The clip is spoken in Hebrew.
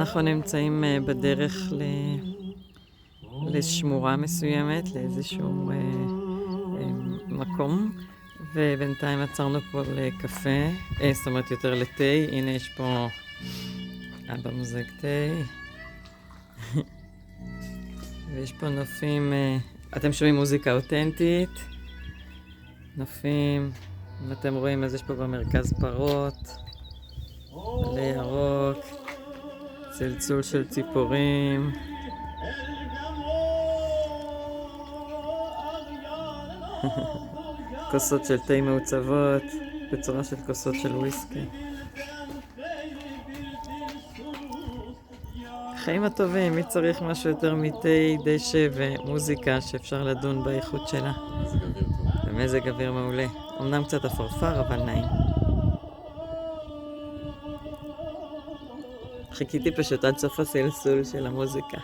אנחנו נמצאים בדרך לשמורה מסוימת, לאיזשהו מקום, ובינתיים עצרנו פה לקפה, זאת אומרת יותר לתה. הנה יש פה אבא מוזג תה, ויש פה נופים, אתם שומעים מוזיקה אותנטית, נופים, אם אתם רואים אז יש פה במרכז פרות, עלי ירוק, צלצול של ציפורים, כוסות של תה מעוצבות בצורה של כוסות של וויסקי. חיים הטובים, מי צריך משהו יותר מתה, דשא ומוזיקה שאפשר לדון באיכות שלה. ומזג אוויר מעולה. אמנם קצת אפרפר, אבל נעים. חיכיתי פשוט עד סוף הסלסול של המוזיקה.